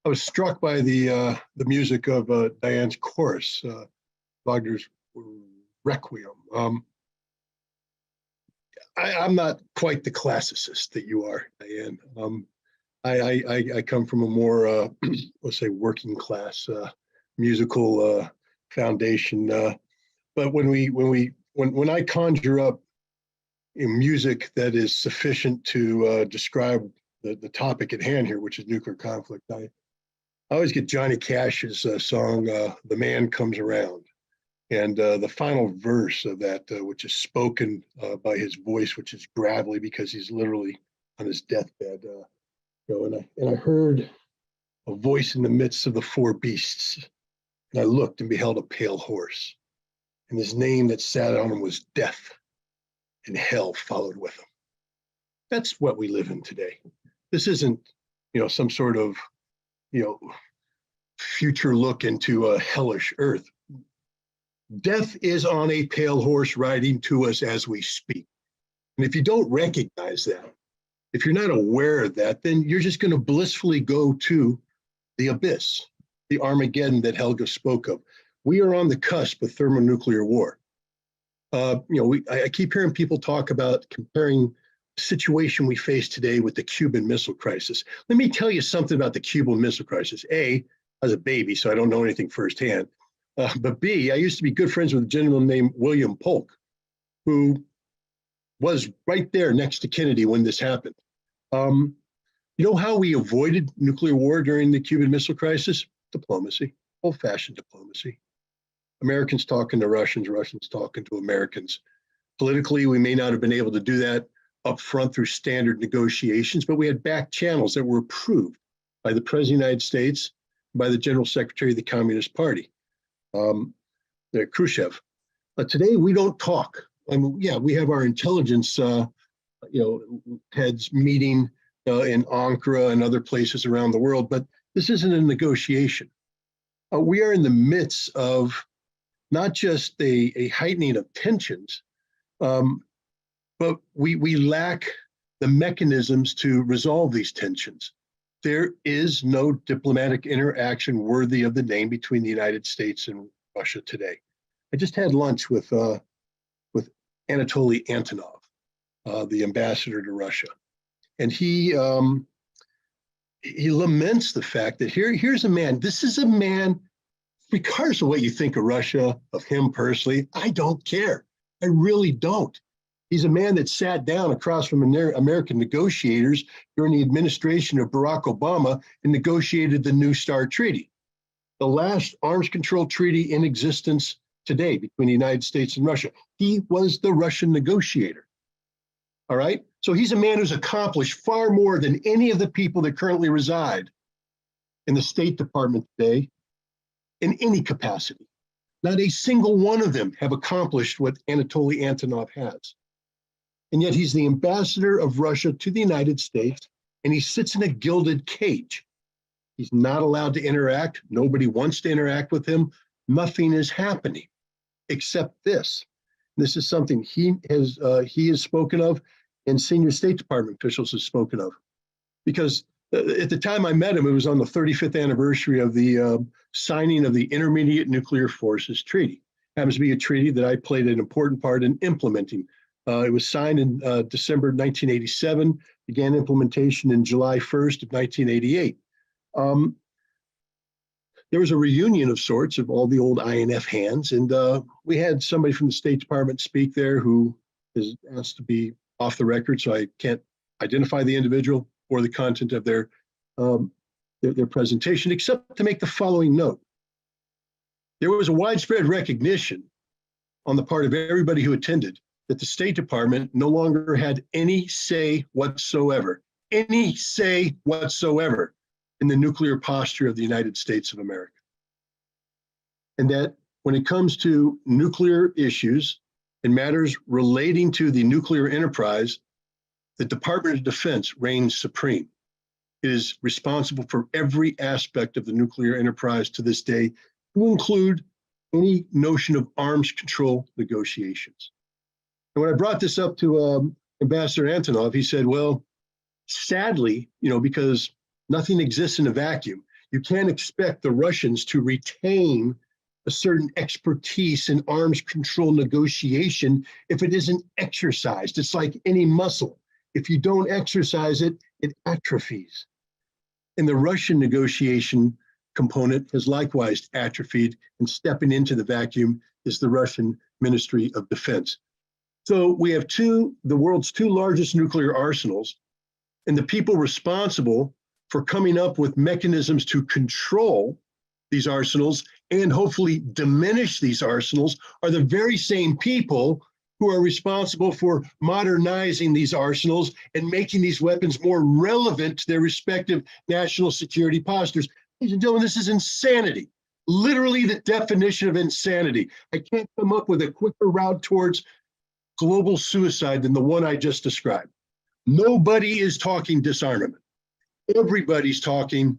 I was struck by the music of Diane's chorus, Wagner's Requiem. I'm not quite the classicist that you are, Diane. I come from a more, let's say, working class musical foundation. But when I conjure up music that is sufficient to describe the topic at hand here, which is nuclear conflict, I always get Johnny Cash's song, "The Man Comes Around." And the final verse of that, which is spoken by his voice, which is gravelly because he's literally on his deathbed. And I heard a voice in the midst of the four beasts. And I looked and beheld a pale horse. And his name that sat on him was Death, and hell followed with him. That's what we live in today. This isn't, some sort of, future look into a hellish earth. Death is on a pale horse riding to us as we speak. And if you don't recognize that, if you're not aware of that, then you're just going to blissfully go to the abyss, the Armageddon that Helga spoke of. We are on the cusp of thermonuclear war. I keep hearing people talk about comparing the situation we face today with the Cuban Missile Crisis. Let me tell you something about the Cuban Missile Crisis. A, I was a baby, so I don't know anything firsthand. But B, I used to be good friends with a gentleman named William Polk, who was right there next to Kennedy when this happened. You know how we avoided nuclear war during the Cuban Missile Crisis? Diplomacy, old-fashioned diplomacy. Americans talking to Russians, Russians talking to Americans. Politically, we may not have been able to do that up front through standard negotiations, but we had back channels that were approved by the President of the United States, by the General Secretary of the Communist Party, Khrushchev. But today we don't talk. We have our intelligence, heads meeting in Ankara and other places around the world, but this isn't a negotiation. We are in the midst of not just a heightening of tensions, but we lack the mechanisms to resolve these tensions. There is no diplomatic interaction worthy of the name between the United States and Russia today. I just had lunch with Anatoly Antonov, the ambassador to Russia, and he laments the fact that here's a man. This is a man, regardless of what you think of Russia, of him personally, I don't care. I really don't. He's a man that sat down across from American negotiators during the administration of Barack Obama and negotiated the New START Treaty, the last arms control treaty in existence today between the United States and Russia. He was the Russian negotiator. All right? So he's a man who's accomplished far more than any of the people that currently reside in the State Department today in any capacity. Not a single one of them have accomplished what Anatoly Antonov has. And yet he's the ambassador of Russia to the United States, and he sits in a gilded cage. He's not allowed to interact. Nobody wants to interact with him. Nothing is happening except this. This is something he has spoken of, and senior State Department officials have spoken of. Because at the time I met him, it was on the 35th anniversary of the signing of the Intermediate Nuclear Forces Treaty. It happens to be a treaty that I played an important part in implementing. It was signed in December 1987, began implementation in July 1st of 1988. There was a reunion of sorts of all the old INF hands, and we had somebody from the State Department speak there who is asked to be off the record, so I can't identify the individual or the content of their presentation, except to make the following note. There was a widespread recognition on the part of everybody who attended that the State Department no longer had any say whatsoever in the nuclear posture of the United States of America. And that when it comes to nuclear issues and matters relating to the nuclear enterprise, the Department of Defense reigns supreme. It is responsible for every aspect of the nuclear enterprise to this day, to include any notion of arms control negotiations. And when I brought this up to Ambassador Antonov, he said, well, sadly, because nothing exists in a vacuum, You can't expect the Russians to retain a certain expertise in arms control negotiation if it isn't exercised. It's like any muscle. If you don't exercise it, it atrophies. And the Russian negotiation component has likewise atrophied, and stepping into the vacuum is the Russian Ministry of Defense. So we have the world's two largest nuclear arsenals, and the people responsible for coming up with mechanisms to control these arsenals and hopefully diminish these arsenals are the very same people who are responsible for modernizing these arsenals and making these weapons more relevant to their respective national security postures. Ladies and gentlemen, this is insanity. Literally the definition of insanity. I can't come up with a quicker route towards global suicide than the one I just described. Nobody is talking disarmament. Everybody's talking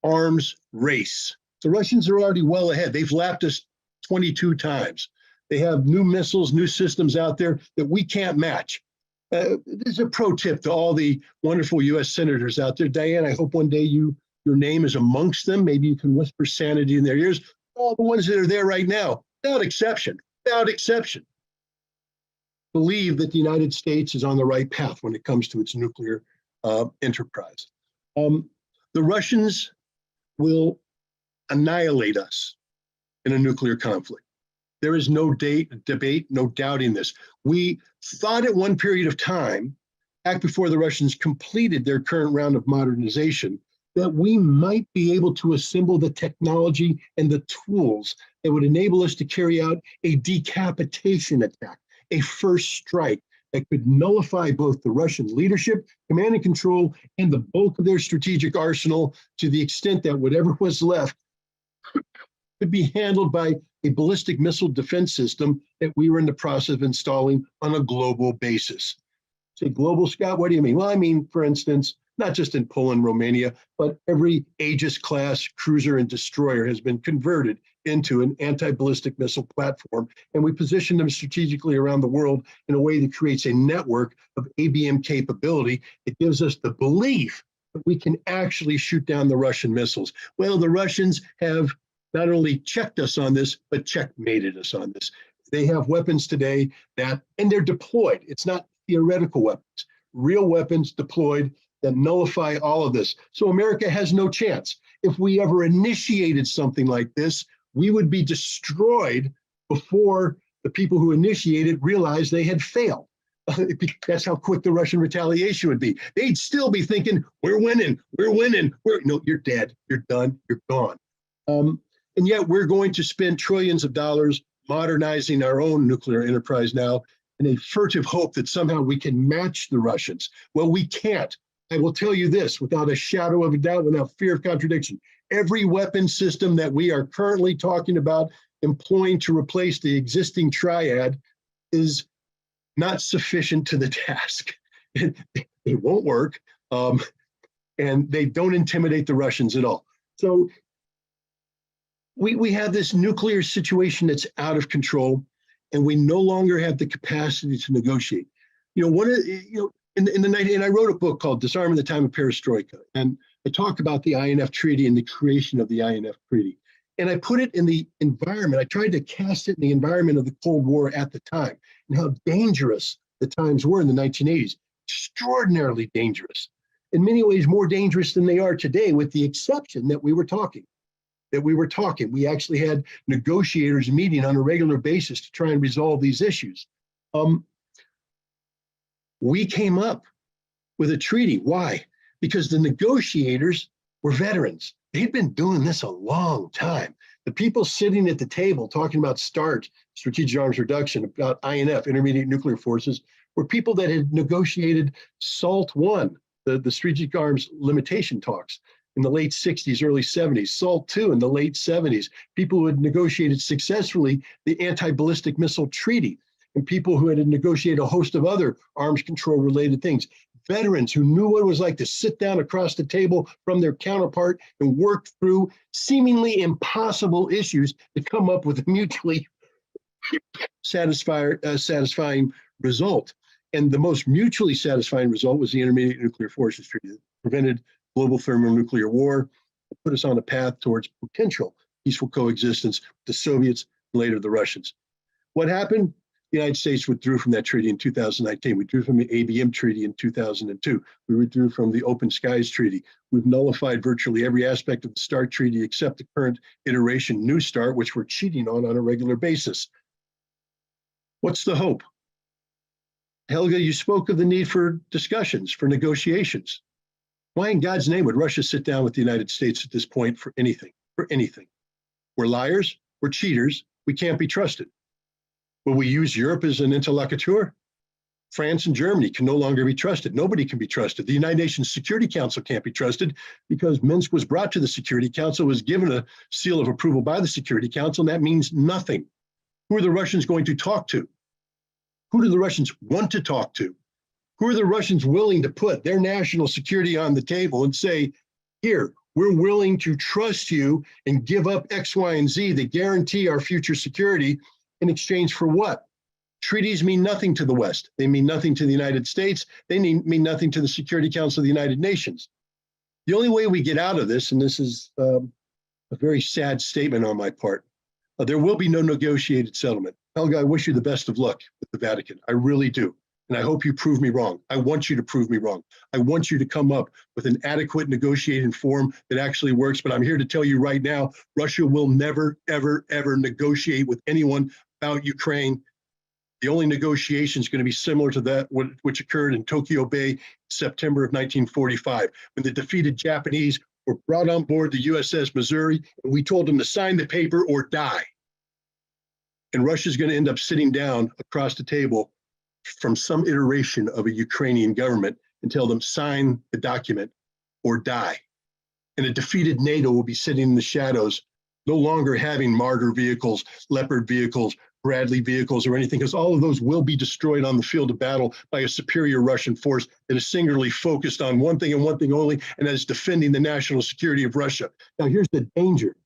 arms race. The Russians are already well ahead. They've lapped us 22 times. They have new missiles, new systems out there that we can't match. There's a pro tip to all the wonderful U.S. senators out there. Diane, I hope one day your name is amongst them. Maybe you can whisper sanity in their ears. All the ones that are there right now, without exception, believe that the United States is on the right path when it comes to its nuclear enterprise. The Russians will annihilate us in a nuclear conflict. There is no debate, no doubting this. We thought at one period of time, back before the Russians completed their current round of modernization, that we might be able to assemble the technology and the tools that would enable us to carry out a decapitation attack, a first strike that could nullify both the Russian leadership, command and control, and the bulk of their strategic arsenal to the extent that whatever was left could be handled by a ballistic missile defense system that we were in the process of installing on a global basis. Say global, Scott, what do you mean? Well, I mean, for instance, not just in Poland, Romania, but every Aegis class cruiser and destroyer has been converted into an anti-ballistic missile platform, and we position them strategically around the world in a way that creates a network of ABM capability. It gives us the belief that we can actually shoot down the Russian missiles. Well, the Russians have not only checked us on this, but checkmated us on this. They have weapons today and they're deployed. It's not theoretical weapons, real weapons deployed that nullify all of this. So America has no chance. If we ever initiated something like this, we would be destroyed before the people who initiated realized they had failed. That's how quick the Russian retaliation would be. They'd still be thinking, we're winning. No, you're dead, you're done, you're gone. And yet we're going to spend trillions of dollars modernizing our own nuclear enterprise now in a furtive hope that somehow we can match the Russians. Well, we can't. I will tell you this without a shadow of a doubt, without fear of contradiction. Every weapon system that we are currently talking about employing to replace the existing triad is not sufficient to the task. It won't work, and they don't intimidate the Russians at all. So we have this nuclear situation that's out of control, and we no longer have the capacity to negotiate. In the night, and I wrote a book called Disarm in the Time of Perestroika, and I talk about the INF Treaty and the creation of the INF Treaty. And I put it in the environment, I tried to cast it in the environment of the Cold War at the time and how dangerous the times were in the 1980s, extraordinarily dangerous. In many ways, more dangerous than they are today, with the exception that we were talking. We actually had negotiators meeting on a regular basis to try and resolve these issues. We came up with a treaty. Why? Because the negotiators were veterans. They'd been doing this a long time. The people sitting at the table talking about START, Strategic Arms Reduction, about INF, Intermediate Nuclear Forces, were people that had negotiated SALT I, the Strategic Arms Limitation talks, in the late 60s, early 70s, SALT II in the late 70s, people who had negotiated successfully the Anti-Ballistic Missile Treaty, and people who had negotiated a host of other arms control related things. Veterans who knew what it was like to sit down across the table from their counterpart and work through seemingly impossible issues to come up with a mutually satisfying result. And the most mutually satisfying result was the Intermediate Nuclear Forces Treaty that prevented global thermonuclear war, put us on a path towards potential peaceful coexistence with the Soviets and later the Russians. What happened? The United States withdrew from that treaty in 2019. We withdrew from the ABM Treaty in 2002. We withdrew from the Open Skies Treaty. We've nullified virtually every aspect of the START Treaty except the current iteration, New START, which we're cheating on a regular basis. What's the hope? Helga, you spoke of the need for discussions, for negotiations. Why in God's name would Russia sit down with the United States at this point for anything? For anything. We're liars, we're cheaters, we can't be trusted. Will we use Europe as an interlocutor? France and Germany can no longer be trusted. Nobody can be trusted. The United Nations Security Council can't be trusted because Minsk was brought to the Security Council, was given a seal of approval by the Security Council, and that means nothing. Who are the Russians going to talk to? Who do the Russians want to talk to? Who are the Russians willing to put their national security on the table and say, here, we're willing to trust you and give up X, Y, and Z that guarantee our future security in exchange for what? Treaties mean nothing to the West. They mean nothing to the United States. They mean nothing to the Security Council of the United Nations. The only way we get out of this, and this is a very sad statement on my part, there will be no negotiated settlement. Helga, I wish you the best of luck with the Vatican. I really do. And I hope you prove me wrong. I want you to prove me wrong. I want you to come up with an adequate negotiating form that actually works. But I'm here to tell you right now, Russia will never, ever, ever negotiate with anyone about Ukraine. The only negotiation is going to be similar to that which occurred in Tokyo Bay in September of 1945, when the defeated Japanese were brought on board the USS Missouri, and we told them to sign the paper or die. And Russia's going to end up sitting down across the table from some iteration of a Ukrainian government and tell them sign the document or die. And a defeated NATO will be sitting in the shadows, no longer having Marder vehicles, Leopard vehicles, Bradley vehicles, or anything, because all of those will be destroyed on the field of battle by a superior Russian force that is singularly focused on one thing and one thing only, and that is defending the national security of Russia. Now, here's the danger,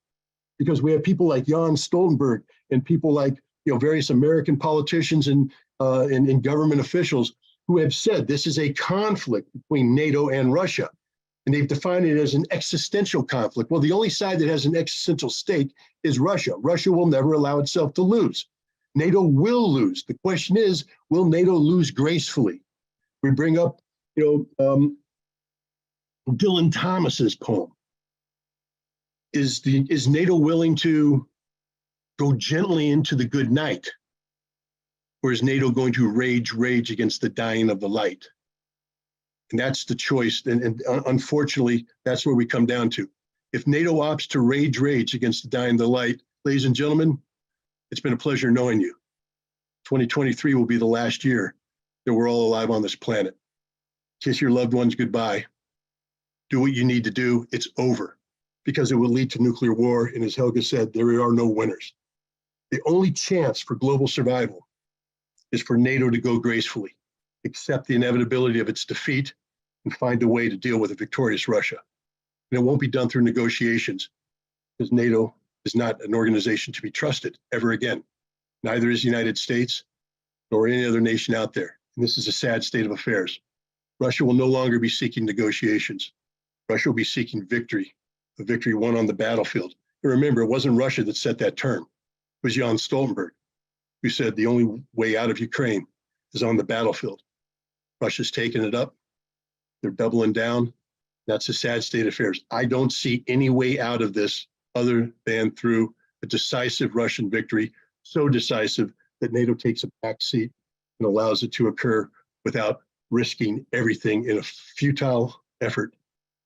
because we have people like Jan Stoltenberg and people like various American politicians and government officials who have said this is a conflict between NATO and Russia. And they've defined it as an existential conflict. Well, the only side that has an existential stake is Russia. Russia will never allow itself to lose. NATO will lose. The question is, will NATO lose gracefully? We bring up, Dylan Thomas's poem. Is NATO willing to go gently into the good night? Or is NATO going to rage against the dying of the light? And that's the choice. And unfortunately, that's where we come down to. If NATO opts to rage against the dying of the light, ladies and gentlemen, it's been a pleasure knowing you. 2023 will be the last year that we're all alive on this planet. Kiss your loved ones goodbye. Do what you need to do. It's over, because it will lead to nuclear war. And as Helga said, there are no winners. The only chance for global survival is for NATO to go gracefully, accept the inevitability of its defeat, and find a way to deal with a victorious Russia. And it won't be done through negotiations, because NATO is not an organization to be trusted ever again. Neither is the United States nor any other nation out there. And this is a sad state of affairs. Russia will no longer be seeking negotiations. Russia will be seeking victory, a victory won on the battlefield. And remember, it wasn't Russia that set that term. It was Jan Stoltenberg, who said the only way out of Ukraine is on the battlefield. Russia's taken it up. They're doubling down. That's a sad state of affairs. I don't see any way out of this other than through a decisive Russian victory, so decisive that NATO takes a back seat and allows it to occur without risking everything in a futile effort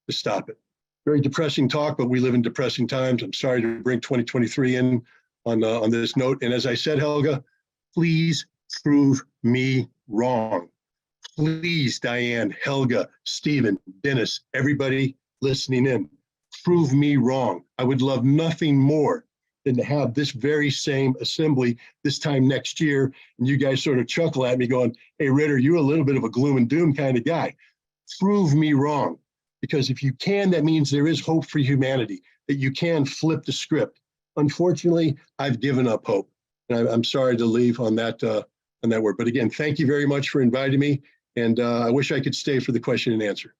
to stop it. Very depressing talk, but we live in depressing times. I'm sorry to bring 2023 in on this note. And as I said, Helga, please prove me wrong. Please, Diane, Helga, Stephen, Dennis, everybody listening in, prove me wrong. I would love nothing more than to have this very same assembly this time next year, and you guys sort of chuckle at me going, hey, Ritter, you're a little bit of a gloom and doom kind of guy. Prove me wrong, because if you can, that means there is hope for humanity, that you can flip the script. Unfortunately, I've given up hope, and I'm sorry to leave on that word. But again, thank you very much for inviting me, and I wish I could stay for the question and answer.